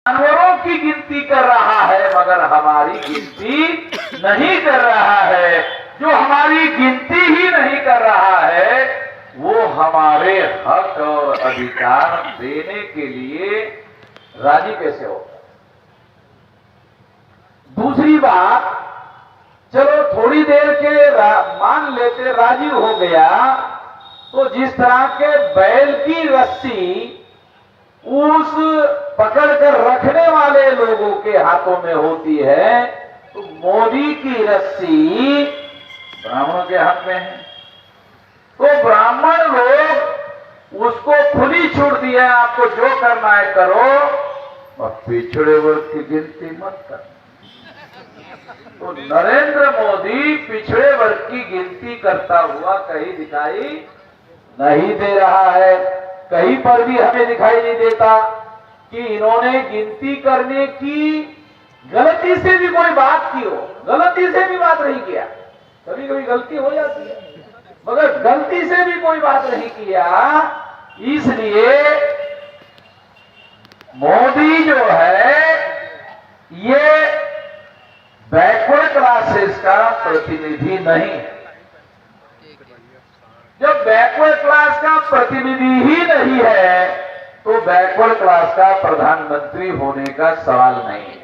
जानवरों की गिनती कर रहा है मगर हमारी गिनती नहीं कर रहा है। जो हमारी गिनती ही नहीं कर रहा है वो हमारे हक और अधिकार देने के लिए राजी कैसे होगा। दूसरी बात, चलो थोड़ी देर के मान लेते राजी हो गया, तो जिस तरह के बैल की रस्सी उस पकड़कर रखने वाले लोगों के हाथों में होती है, तो मोदी की रस्सी ब्राह्मणों के हाथ में है। तो ब्राह्मण लोग उसको खुली छूट दी है, आपको जो करना है करो और पिछड़े वर्ग की गिनती मत कर। तो नरेंद्र मोदी पिछड़े वर्ग की गिनती करता हुआ कहीं दिखाई नहीं दे रहा है। कहीं पर भी हमें दिखाई नहीं देता कि इन्होंने गिनती करने की गलती से भी कोई बात की हो। गलती से भी बात नहीं किया, कभी कभी गलती हो जाती है, मगर गलती से भी कोई बात नहीं किया। इसलिए मोदी जो है ये बैकवर्ड क्लासेस का प्रतिनिधि नहीं है। जब बैकवर्ड क्लास का प्रतिनिधि ही नहीं है तो बैकवर्ड क्लास का प्रधानमंत्री होने का सवाल नहीं है।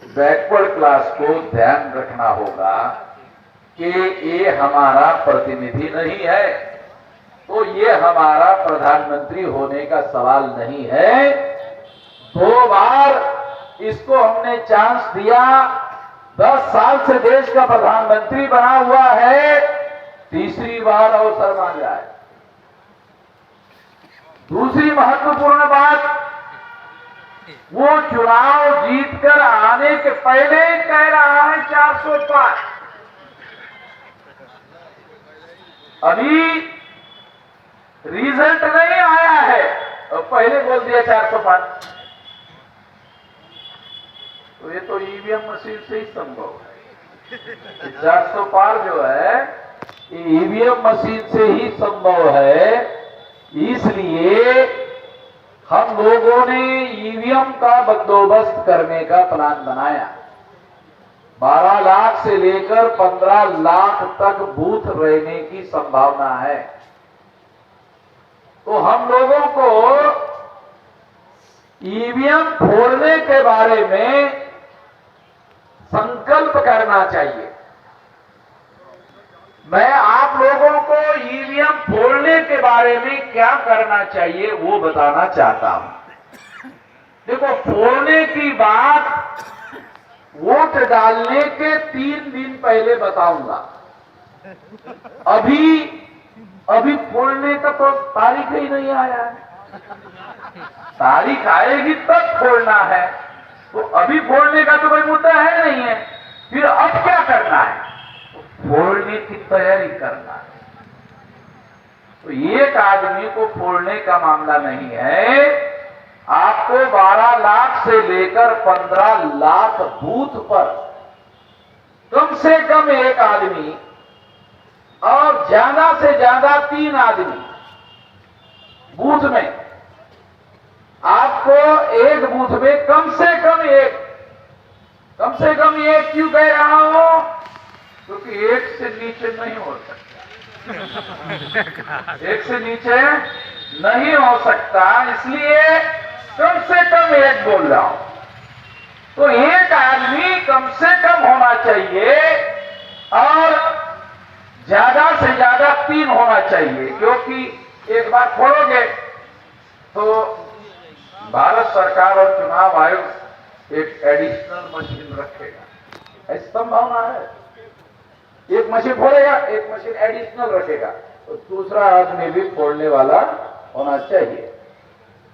बैकवर्ड क्लास को ध्यान रखना होगा कि ये हमारा प्रतिनिधि नहीं है, तो ये हमारा प्रधानमंत्री होने का सवाल नहीं है। 2 बार इसको हमने चांस दिया, 10 साल से देश का प्रधानमंत्री बना हुआ है, तीसरी बार अवसर मांग रहा है। दूसरी महत्वपूर्ण बात, वो चुनाव जीतकर आने के पहले कह रहा है 400 पार। अभी रिजल्ट नहीं आया है और पहले बोल दिया 400 पार। तो ये तो ईवीएम मशीन से ही संभव है। 400 पार जो है ईवीएम मशीन से ही संभव है। इसलिए हम लोगों ने ईवीएम का बंदोबस्त करने का प्लान बनाया। 12 लाख से लेकर 15 लाख तक बूथ रहने की संभावना है। तो हम लोगों को ईवीएम फोड़ने के बारे में संकल्प करना चाहिए। मैं आप लोगों को ईवीएम फोड़ने के बारे में क्या करना चाहिए वो बताना चाहता हूं। देखो, फोड़ने की बात वोट डालने के 3 दिन पहले बताऊंगा। अभी फोड़ने का तो तारीख ही नहीं आया है। तारीख आएगी तब फोड़ना है, तो अभी फोड़ने का तो कोई मुद्दा है नहीं है। फिर अब क्या करना है? फोड़ने की तैयारी करना है। तो एक आदमी को फोड़ने का मामला नहीं है। आपको 12 लाख से लेकर 15 लाख बूथ पर कम से कम 1 आदमी और ज्यादा से ज्यादा 3 आदमी बूथ में, आपको एक बूथ में कम से कम एक क्यों कह रहा हूं? क्योंकि 1 से नीचे नहीं हो सकता। 1 से नीचे नहीं हो सकता, इसलिए कम से कम 1 बोल रहा हूं। तो 1 आदमी कम से कम होना चाहिए और ज्यादा से ज्यादा 3 होना चाहिए। क्योंकि एक बार फोड़ोगे तो भारत सरकार और चुनाव आयोग एक एडिशनल मशीन रखेगा। ऐसी संभावना है। एक मशीन फोड़ेगा, एक मशीन एडिशनल रखेगा, तो दूसरा आदमी भी फोड़ने वाला होना चाहिए।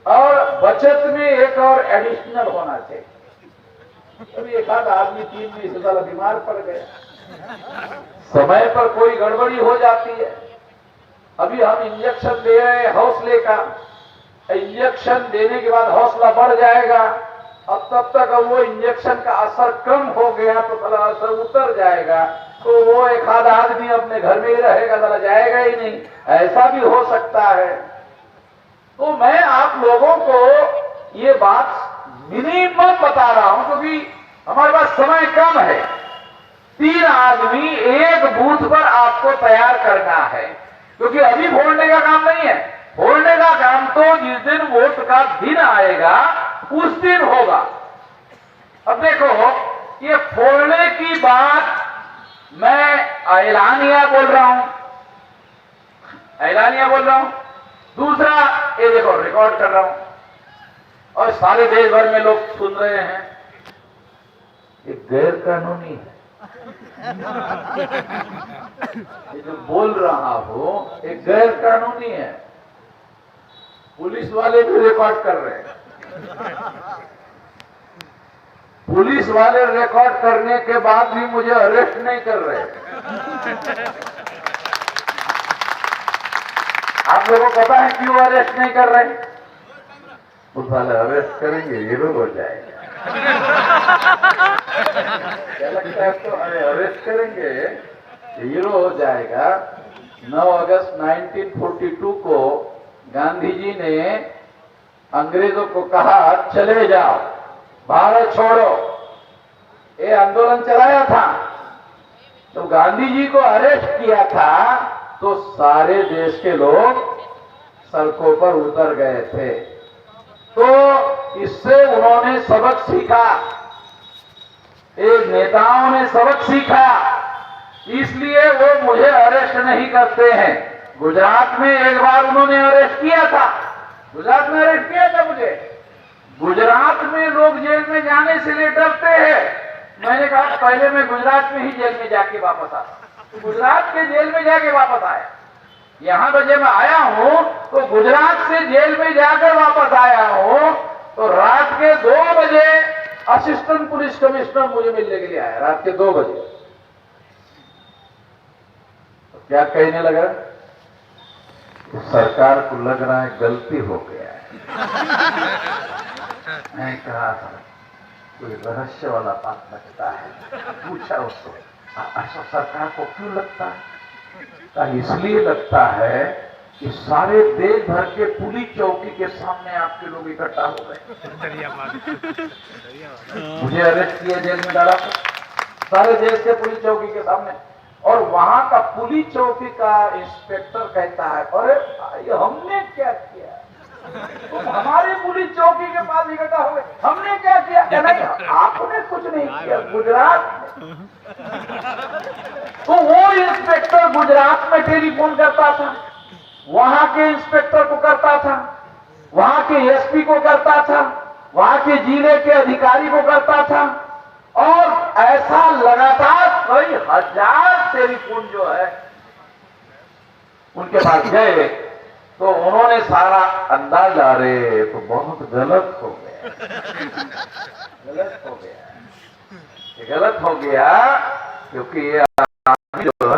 और बचत में एक और एडिशनल होना चाहिए। अभी एक आध आदमी 3 में से ज्यादा बीमार पड़ गया, समय पर कोई गड़बड़ी हो जाती है। अभी हम इंजेक्शन दे रहे हैं हौसले का, इंजेक्शन देने के बाद हौसला बढ़ जाएगा। अब तब तक वो इंजेक्शन का असर कम हो गया तो भला असर उतर जाएगा, तो वो एक आध आदमी अपने घर में ही रहेगा, जरा जाएगा ही नहीं। ऐसा भी हो सकता है। तो मैं आप लोगों को ये बात मिनिमम बता रहा हूं क्योंकि हमारे पास समय कम है। 3 आदमी एक बूथ पर आपको तैयार करना है, क्योंकि अभी फोड़ने का काम नहीं है। फोड़ने का काम तो जिस दिन वोट का दिन आएगा उस दिन होगा। अब देखो, ये फोड़ने की बात मैं ऐलानिया बोल रहा हूं, ऐलानिया बोल रहा हूं। दूसरा, ये देखो रिकॉर्ड कर रहा हूं और सारे देश भर में लोग सुन रहे हैं। ये गैर कानूनी है। ये जो बोल रहा हो ये गैर कानूनी है। पुलिस वाले भी रिकॉर्ड कर रहे हैं। पुलिस वाले रिकॉर्ड करने के बाद भी मुझे अरेस्ट नहीं कर रहे। आप लोगों को पता है क्यों अरेस्ट नहीं कर रहे? पुलिस वाले अरेस्ट करेंगे ये लोग हो जाएगा। क्या लगता है तो अरेस्ट करेंगे हीरो हो जाएगा। 9 अगस्त 1942 को गांधी जी ने अंग्रेजों को कहा चले जाओ, भारत छोड़ो, ये आंदोलन चलाया था। तो गांधी जी को अरेस्ट किया था तो सारे देश के लोग सड़कों पर उतर गए थे। तो इससे उन्होंने सबक सीखा, एक नेताओं ने सबक सीखा, इसलिए वो मुझे अरेस्ट नहीं करते हैं। गुजरात में एक बार उन्होंने अरेस्ट किया था, गुजरात में अरेस्ट किया था मुझे। गुजरात में लोग जेल में जाने से लिए डरते हैं। मैंने कहा पहले मैं गुजरात में ही जेल में जाके वापस आता। तो गुजरात के जेल में जाके वापस आया। यहां तो जब मैं आया हूं तो गुजरात से जेल में जाकर वापस आया हूं तो रात के 2 बजे असिस्टेंट पुलिस कमिश्नर मुझे मिलने के लिए आया, रात के 2 बजे। तो क्या कहने लगा? सरकार को लग रहा है गलती हो गया है। मैं कहा था कोई रहस्य वाला बात लगता है। पूछा उसको, ऐसा सरकार को क्यों लगता है? इसलिए लगता है कि सारे देश भर के पुलिस चौकी के सामने आपके लोग इकट्ठा हो गए। मुझे अरेस्ट किया, जेल में डाला सारे देश के पुलिस चौकी के सामने। और वहां का पुलिस चौकी का इंस्पेक्टर कहता है अरे ये हमने क्या किया? तुम हमारी पुलिस चौकी के पास इकट्ठा हो गए, हमने क्या किया? नहीं, आपने कुछ नहीं किया, गुजरात में। तो वो इंस्पेक्टर गुजरात में टेलीफोन करता था, वहां के इंस्पेक्टर को करता था, वहां के एसपी को करता था, वहां के जिले के अधिकारी को करता था। और ऐसा लगातार कई हजार टेलीफोन जो है उनके पास गए। तो उन्होंने सारा अंदाज, अरे तो बहुत गलत हो गया, गलत हो गया, ये गलत हो गया क्योंकि ये जो है